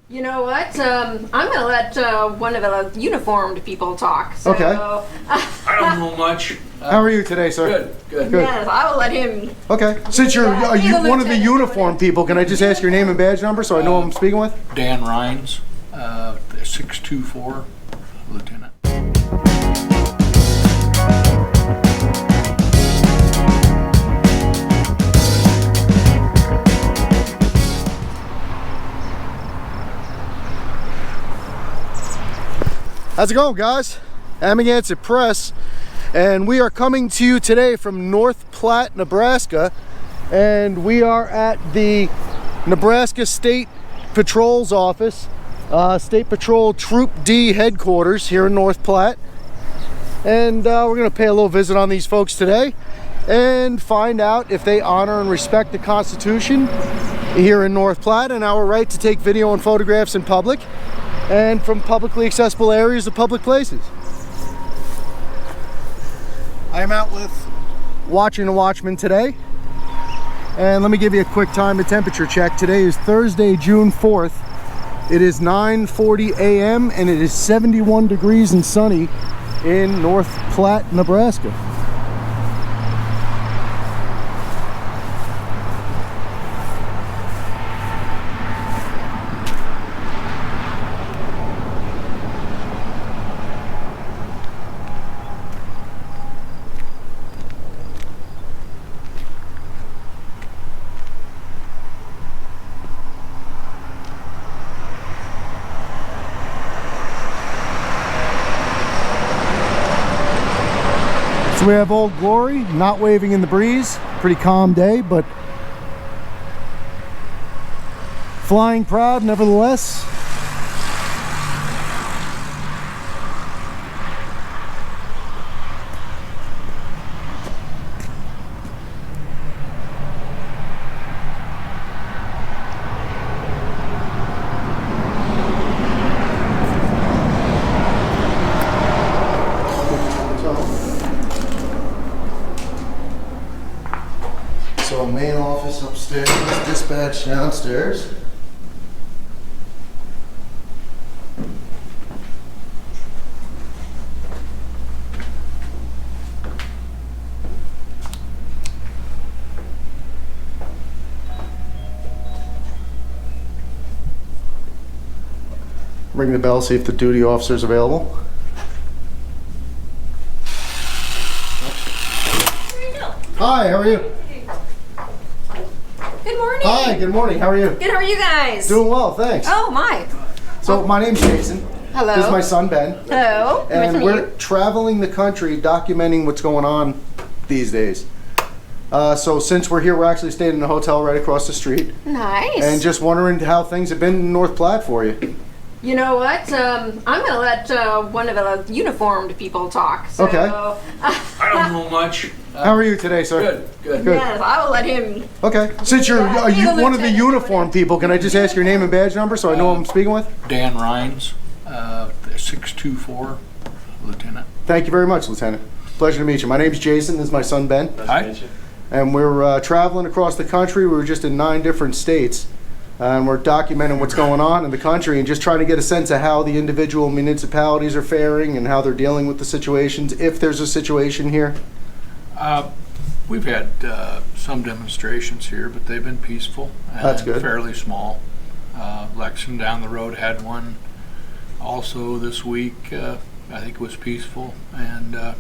You know what? I'm going to let one of the uniformed people talk. So, Okay. I don't know much. How are you today, sir? Good. Yes, I will let him. Okay. Since you're Be the one of the lieutenant. uniformed people, can I just ask your name and badge number so I know who I'm speaking with? Dan Rhines, 624, Lieutenant. How's it going, guys? Amagansett Press, and we are coming to you today from North Platte, Nebraska, and we are at the Nebraska State Patrol's office, State Patrol Troop D headquarters here in North Platte, and we're going to pay a little visit on these folks today and find out if they honor and respect the Constitution here in North Platte and our right to take video and photographs in public and from publicly accessible areas of public places. I am out with Watching the Watchman today, and let me give you a quick time and temperature check. Today is Thursday, June 4th. It is 9:40 a.m. and it is 71 degrees and sunny in North Platte, Nebraska. So we have Old Glory not waving in the breeze. Pretty calm day, but flying proud nevertheless. So main office upstairs, dispatch downstairs. Ring the bell, see if the duty officer's available. Hi, how are you? Good morning. Hi, good morning. How are you? Good, how are you guys? Doing well, thanks. Oh, my. So my name's Jason. Hello. This is my son Ben. Hello. Nice to And meet we're you. traveling the country documenting what's going on these days. So since we're here, we're actually staying in a hotel right across the street. Nice. And just wondering how things have been in North Platte for you. You know what? I'm going to let one of the uniformed people talk. So, Okay. I don't know much. How are you today, sir? Good. Yes, I will let him. Okay. Since you're Be the one of the lieutenant. uniformed people, can I just ask your name and badge number so I know who I'm speaking with? Dan Rhines, 624, Lieutenant. Thank you very much, Lieutenant. Pleasure to meet you. My name's Jason. This is my son Ben. Hi. And we're traveling across the country. We were just in 9 different states, and we're documenting what's going on in the country and just trying to get a sense of how the individual municipalities are faring and how they're dealing with the situations, if there's a situation here. We've had some demonstrations here, but they've been peaceful and That's good. fairly small. Lexington down the road had one also this week. I think it was peaceful, and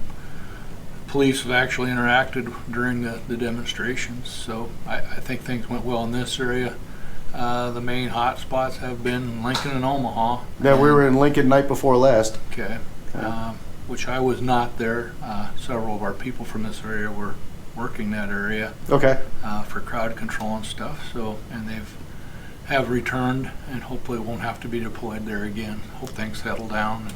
police have actually interacted during the demonstrations, so I think things went well in this area. The main hot spots have been Lincoln and Omaha. Yeah, we were in Lincoln night before last. Okay. Which I was not there. Several of our people from this area were working that area Okay. for crowd control and stuff. So, and have returned, and hopefully won't have to be deployed there again. Hope things settle down.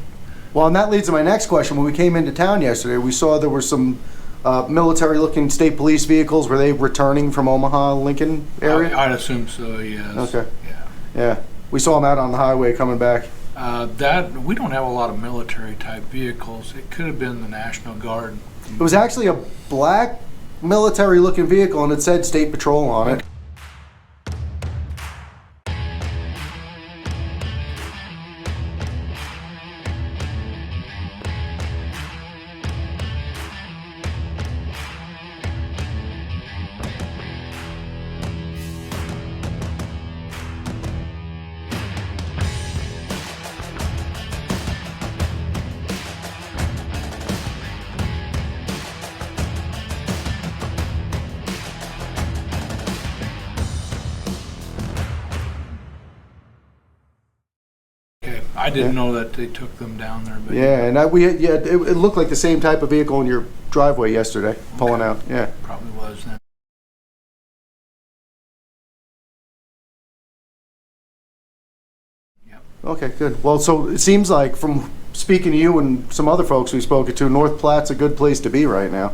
Well, and that leads to my next question. When we came into town yesterday, we saw there were some military-looking state police vehicles. Were they returning from Omaha, Lincoln area? I'd assume so. Yes. Okay. Yeah. Yeah. We saw them out on the highway coming back. That we don't have a lot of military type vehicles. It could have been the National Guard. It was actually a black military-looking vehicle, and it said State Patrol on it. I didn't know that they took them down there. But Yeah, and it looked like the same type of vehicle in your driveway yesterday, pulling out. Yeah. Probably was then. Yep. Okay, good. Well, so it seems like from speaking to you and some other folks we've spoken to, North Platte's a good place to be right now.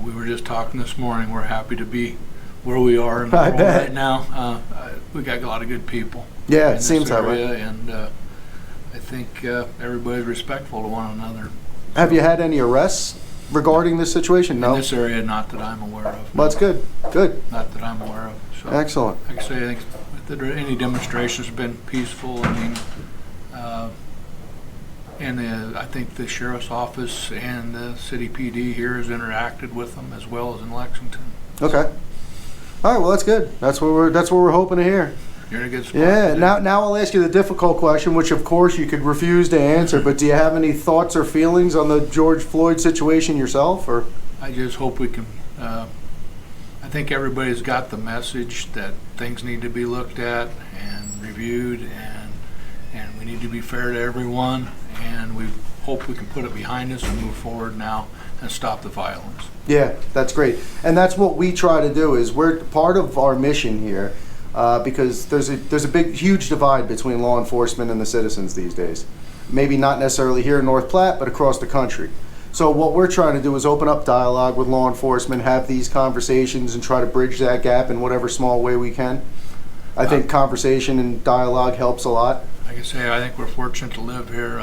We were just talking this morning. We're happy to be where we are in the I world bet. right now. We got a lot of good people. Yeah, in it this seems that area, way. And I think everybody's respectful to one another. Have you had any arrests regarding this situation? No. In this area, not that I'm aware of. Well, that's good. Good. Not that I'm aware of. So, Excellent. like I say, I think that any demonstrations have been peaceful. I mean, and I think the sheriff's office and the city PD here has interacted with them as well as in Lexington. Okay. All right. Well, that's good. That's what we're hoping to hear. You're in a good spot. Yeah. Now I'll ask you the difficult question, which of course you could refuse to answer. But do you have any thoughts or feelings on the George Floyd situation yourself, or? I just hope we can. I think everybody's got the message that things need to be looked at and reviewed, and we need to be fair to everyone. And we hope we can put it behind us and move forward now and stop the violence. Yeah, that's great. And that's what we try to do. Is we're part of our mission here, because there's a big, huge divide between law enforcement and the citizens these days. Maybe not necessarily here in North Platte, but across the country. So what we're trying to do is open up dialogue with law enforcement, have these conversations, and try to bridge that gap in whatever small way we can. I think conversation and dialogue helps a lot. Like I say, I think we're fortunate to live here.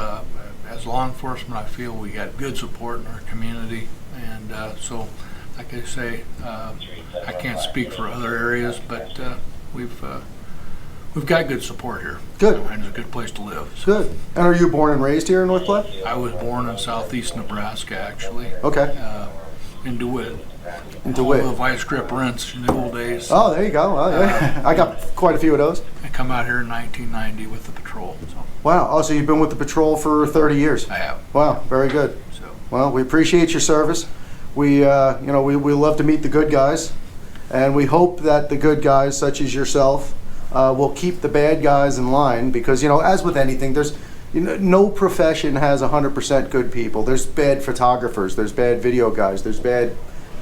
As law enforcement, I feel we got good support in our community. And so, like I say, I can't speak for other areas, but we've got good support here. Good. And it's a good place to live. So. Good. And are you born and raised here in North Platte? I was born in southeast Nebraska, actually. Okay. In DeWitt. In DeWitt. All the vice grip rents in the old days. Oh, there you go. Well, yeah. I got quite a few of those. I come out here in 1990 with the patrol. So Wow. Oh, so you've been with the patrol for 30 years. I have. Wow. Very good. So Well, we appreciate your service. We love to meet the good guys, and we hope that the good guys, such as yourself, will keep the bad guys in line. Because as with anything, there's no profession has 100% good people. There's bad photographers. There's bad video guys. There's bad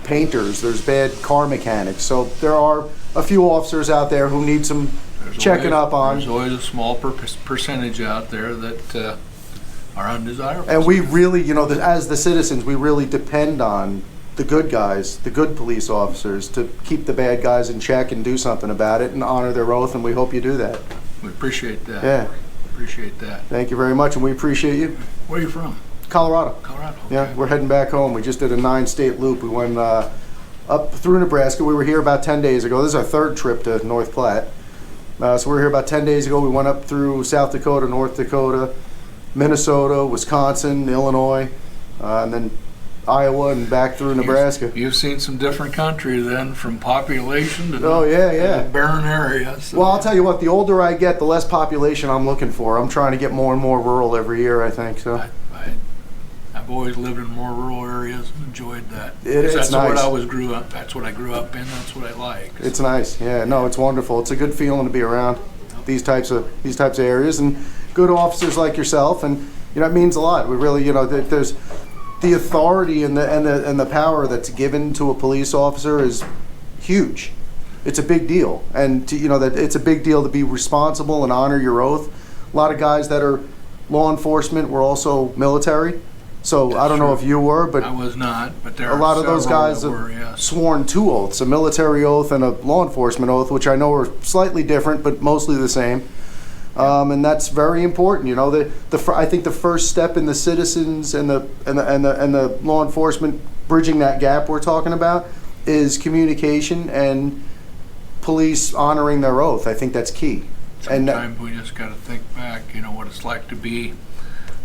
painters. There's bad car mechanics. So there are a few officers out there who need some checking up on. There's always a small percentage out there that are undesirable. And we really, as the citizens, we really depend on the good guys, the good police officers, to keep the bad guys in check and do something about it and honor their oath, and we hope you do that. We appreciate that. Yeah. Appreciate that. Thank you very much, and we appreciate you. Where are you from? Colorado. Colorado. Okay. Yeah, we're heading back home. We just did a 9-state loop. We went up through Nebraska. We were here about 10 days ago. This is our third trip to North Platte. So we were here about 10 days ago. We went up through South Dakota, North Dakota, Minnesota, Wisconsin, Illinois, and then Iowa, and back through Nebraska. You've seen some different country then, from population to barren areas. So. Well, I'll tell you what, the older I get, the less population I'm looking for. I'm trying to get more and more rural every year, I think. So I've always lived in more rural areas and enjoyed that. It's that's nice. That's what I grew up in. That's what I like. It's nice. Yeah, no, it's wonderful. It's a good feeling to be around these types of areas, and good officers like yourself, and it means a lot. We really, there's the authority and the power that's given to a police officer is huge. It's a big deal, and that it's a big deal to be responsible and honor your oath. A lot of guys that are law enforcement were also military, so That's I don't know true. if you were, but I was not. But there a lot of those guys that have were, yes. sworn 2 oaths: a military oath and a law enforcement oath, which I know are slightly different, but mostly the same. And that's very important. I think the first step in the citizens and the law enforcement bridging that gap we're talking about is communication and police honoring their oath. I think that's key. Sometimes we just got to think back, what it's like to be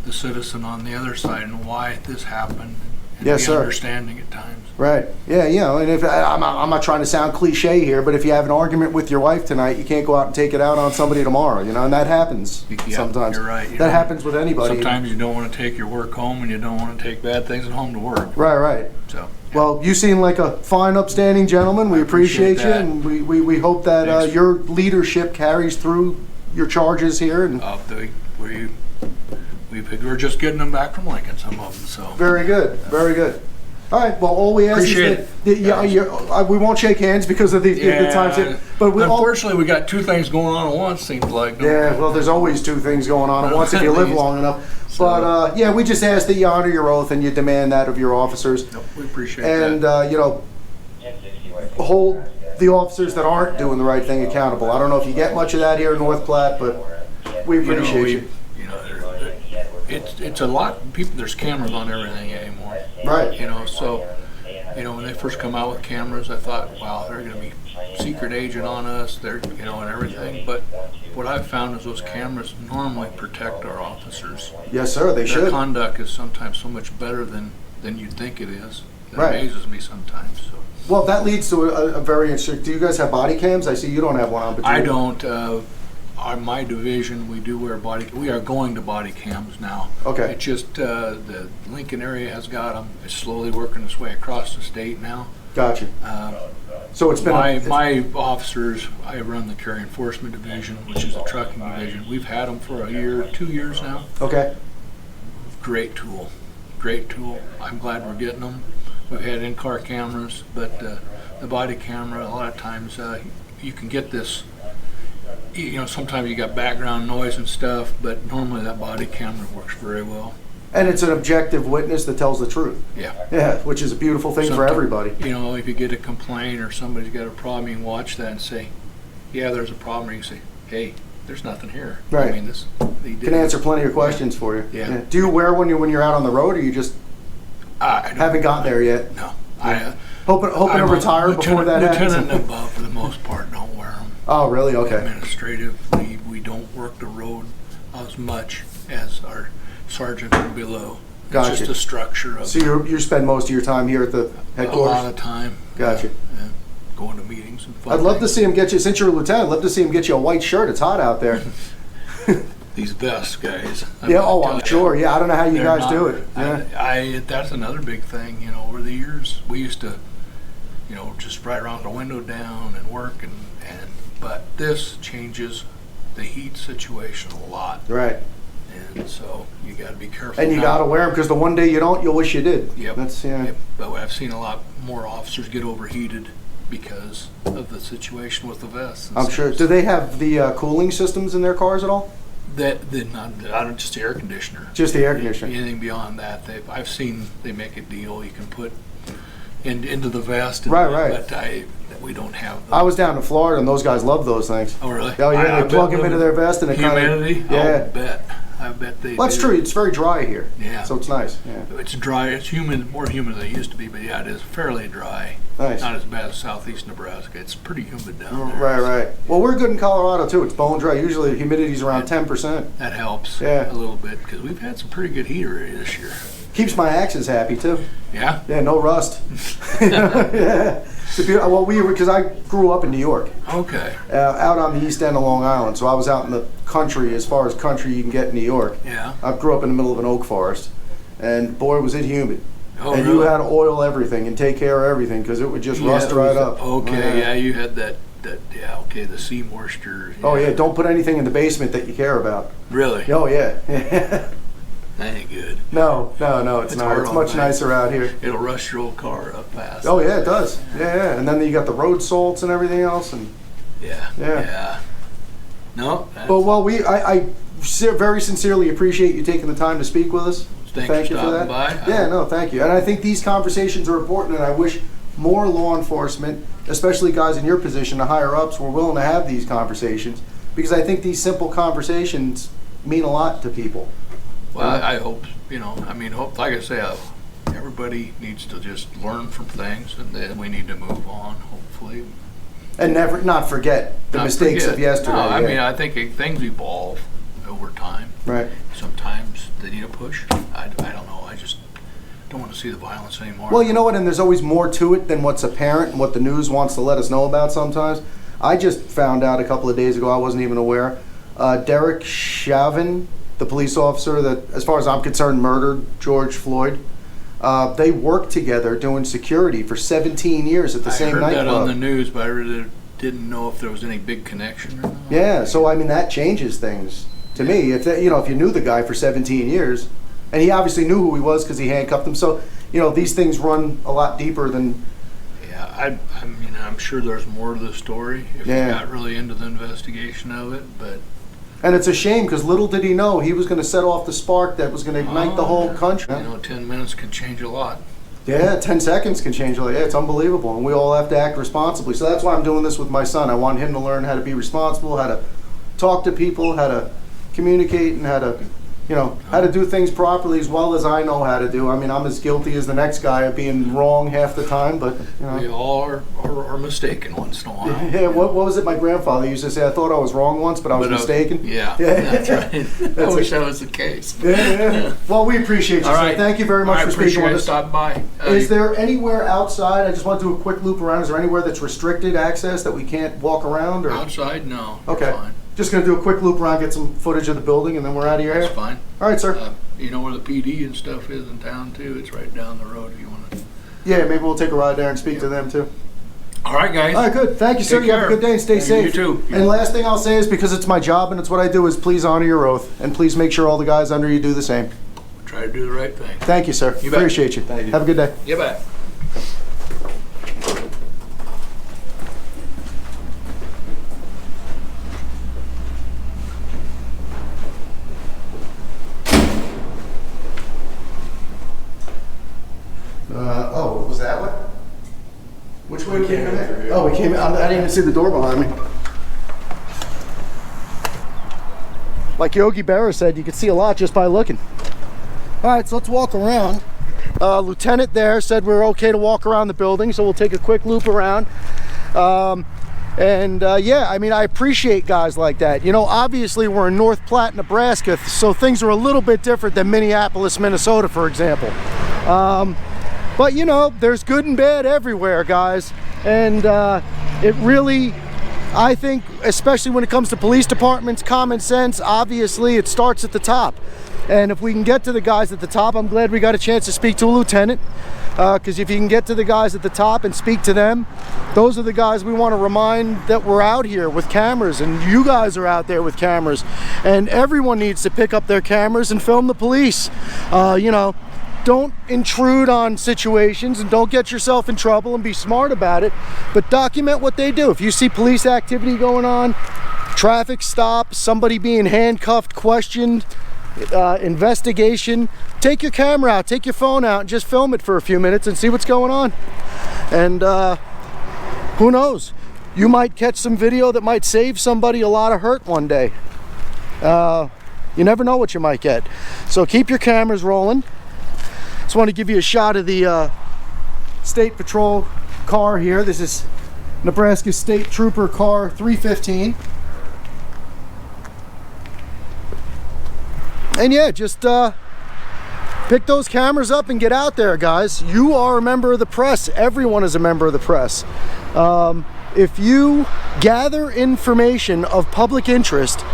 the citizen on the other side and why this happened, and Yes, be sir. understanding at times. Right. Yeah. And if I'm not trying to sound cliche here, but if you have an argument with your wife tonight, you can't go out and take it out on somebody tomorrow. And that happens Yeah, sometimes. You're right. That happens with anybody. Sometimes you don't want to take your work home, and you don't want to take bad things at home to work. Right. So. Well, you seem like a fine, upstanding gentleman. We appreciate you, that. and we hope that Thanks. your leadership carries through your charges here. And We we're just getting them back from Lincoln, some of them. So Very good, very good. All right, well, all we ask Appreciate is that we won't shake hands because of the times. But unfortunately, we got two things going on at once. Seems like. Yeah, well, there's always two things going on at once if you live long enough. So, but yeah, we just ask that you honor your oath and you demand that of your officers. Nope, we appreciate and, that. And hold the officers that aren't doing the right thing accountable. I don't know if you get much of that here in North Platte, but we appreciate you. It's a lot. People, there's cameras on everything anymore. Right. So when they first come out with cameras, I thought, wow, they're going to be secret agent on us. They're and everything. But what I've found is those cameras normally protect our officers. Yes, sir. They should. Their conduct is sometimes so much better than you'd think it is. It Right. amazes me sometimes. So. Well, that leads to a very interesting. Do you guys have body cams? I see you don't have one on. But I don't. On my division, we do wear we are going to body cams now. Okay. It's just the Lincoln area has got them. It's slowly working its way across the state now. Gotcha. So it's been my officers. I run the carry enforcement division, which is a trucking division. We've had them for a year, 2 years now. Okay. Great tool. I'm glad we're getting them. We've had in-car cameras, but the body camera, a lot of times you can get this. Sometimes you got background noise and stuff, but normally that body camera works very well. And it's an objective witness that tells the truth. Yeah. Yeah, which is a beautiful thing for everybody. If you get a complaint or somebody's got a problem, you can watch that and say, yeah, there's a problem. Or you can say, hey, there's nothing here. Right. I mean, can answer plenty of questions for you. Yeah. Do you wear when you're out on the road, or you just haven't gotten there yet? No. Hoping to retire before that happens. Lieutenant and above, for the most part, don't wear them. Oh, really? Okay. Administratively, we don't work the road as much as our sergeants and below. Gotcha. It's just a structure of. So you spend most of your time here at the headquarters? A lot of time. Gotcha. Going to meetings and fun. I'd love to see him get you, since you're a lieutenant, I'd love to see him get you a white shirt. It's hot out there. These vests, guys. I'm sure. Yeah, I don't know how you guys do it. Yeah. That's another big thing. Over the years, we used to, just right around the window down and work, but this changes the heat situation a lot. Right. And so you got to be careful. And you got to wear them because the one day you don't, you'll wish you did. Yep. That's Yep. But I've seen a lot more officers get overheated because of the situation with the vests. I'm sure. Do they have the cooling systems in their cars at all? Not just the air conditioner. Just the air conditioner. Anything beyond that, I've seen they make a deal you can put into the vest. Right. But we don't have those. I was down in Florida and those guys love those things. Oh, really? Oh, yeah. They plug them into their vest and it humidity. Kind of, I bet they. Well, that's true. It's very dry here. Yeah. So it's nice. Yeah. It's dry. It's humid, more humid than it used to be, but yeah, it is fairly dry. Nice. Not as bad as southeast Nebraska. It's pretty humid down there. Right. Well, we're good in Colorado too. It's bone dry. Usually the humidity's around 10%. That helps. Yeah. A little bit because we've had some pretty good heat already this year. Keeps my axes happy too. Yeah. Yeah. No rust. Yeah. Well, because I grew up in New York. Okay. Out on the east end of Long Island, so I was out in the country, as far as country you can get in New York. Yeah. I grew up in the middle of an oak forest, and boy, was it humid. Oh, and really? you had to oil everything and take care of everything because it would just rust right up. Okay, yeah, you had that. The sea moisture. Yeah. Oh yeah, don't put anything in the basement that you care about. Really? Oh yeah. That ain't good. No, it's not. It's much nicer out here. It'll rust your old car up fast. Oh yeah, it does. Yeah. And then you got the road salts and everything else, and yeah. No. But I very sincerely appreciate you taking the time to speak with us. Thank you for that. By. Yeah, no, thank you. And I think these conversations are important, and I wish more law enforcement, especially guys in your position, the higher ups, were willing to have these conversations, because I think these simple conversations mean a lot to people. Well, I hope, like I say, everybody needs to just learn from things, and then we need to move on, hopefully. And not forget the mistakes of yesterday. No, I think things evolve over time. Right. Sometimes they need a push. I don't know. I just don't want to see the violence anymore. Well, you know what? And there's always more to it than what's apparent and what the news wants to let us know about sometimes. I just found out a couple of days ago, I wasn't even aware, Derek Chauvin, the police officer that, as far as I'm concerned, murdered George Floyd. They worked together doing security for 17 years at the same nightclub. I heard that on the news, but I really didn't know if there was any big connection or not. Yeah, so that changes things. to me. If that, if you knew the guy for 17 years, and he obviously knew who he was because he handcuffed him. So these things run a lot deeper than. Yeah, I'm sure there's more to the story if you got really into the investigation of it, but. And it's a shame because little did he know he was going to set off the spark that was going to ignite the whole country. 10 minutes can change a lot. Yeah, 10 seconds can change a lot. Yeah, it's unbelievable, and we all have to act responsibly. So that's why I'm doing this with my son. I want him to learn how to be responsible, how to talk to people, how to communicate, and how to how to do things properly as well as I know how to do. I mean, I'm as guilty as the next guy of being wrong half the time, but we all are mistaken once in a while. Yeah, what was it my grandfather used to say? I thought I was wrong once, but I was mistaken. Yeah, that's right. I wish that was the case. Yeah. Well, we appreciate you, all right. sir. Thank you very much for speaking with us. Stop by. Is there anywhere outside? I just want to do a quick loop around. Is there anywhere that's restricted access that we can't walk around? Or outside? No. Okay. Fine. Just going to do a quick loop around, get some footage of the building, and then we're out of your hair? That's fine. All right, sir. You know where the PD and stuff is in town, too? It's right down the road if you want to. Yeah, maybe we'll take a ride there and speak to them, too. All right, guys. All right, good. Thank you, sir. You have a good day and stay safe. You too. And last thing I'll say is, because it's my job and it's what I do, is please honor your oath. And please make sure all the guys under you do the same. Try to do the right thing. Thank you, sir. You bet. Appreciate you. Thank you. Have a good day. You bet. Was that what? Which way we came in? Oh, we came in. I didn't even see the door behind me. Like Yogi Berra said, you can see a lot just by looking. All right, so let's walk around. Lieutenant there said we're okay to walk around the building, so we'll take a quick loop around. Yeah, I mean, I appreciate guys like that. Obviously we're in North Platte, Nebraska, so things are a little bit different than Minneapolis, Minnesota, for example. But there's good and bad everywhere, guys. And it really, I think, especially when it comes to police departments, common sense, obviously it starts at the top. And if we can get to the guys at the top, I'm glad we got a chance to speak to a lieutenant. Because if you can get to the guys at the top and speak to them, those are the guys we want to remind that we're out here with cameras, and you guys are out there with cameras. And everyone needs to pick up their cameras and film the police. Don't intrude on situations and don't get yourself in trouble, and be smart about it, but document what they do. If you see police activity going on, traffic stop, somebody being handcuffed, questioned, investigation, take your camera out, take your phone out, and just film it for a few minutes and see what's going on. And who knows, you might catch some video that might save somebody a lot of hurt one day. You never know what you might get. So keep your cameras rolling. Just want to give you a shot of the State Patrol car here. This is Nebraska State Trooper car 315. And yeah, just pick those cameras up and get out there, guys. You are a member of the press. Everyone is a member of the press. If you gather information of public interest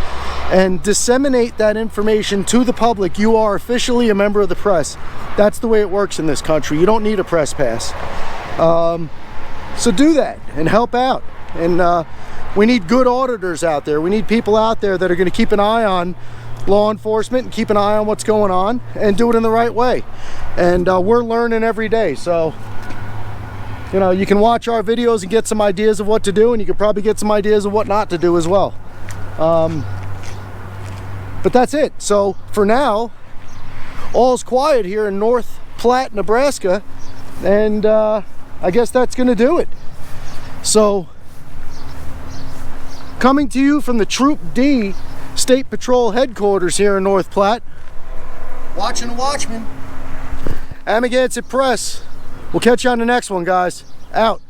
and disseminate that information to the public, you are officially a member of the press. That's the way it works in this country. You don't need a press pass. So do that and help out. And we need good auditors out there. We need people out there that are going to keep an eye on law enforcement and keep an eye on what's going on and do it in the right way. And we're learning every day. So you can watch our videos and get some ideas of what to do, and you can probably get some ideas of what not to do as well. But that's it. So for now, all's quiet here in North Platte, Nebraska, and I guess that's going to do it. So coming to you from the Troop D State Patrol headquarters here in North Platte, watching the Watchman, Amagansett Press. We'll catch you on the next one, guys. Out.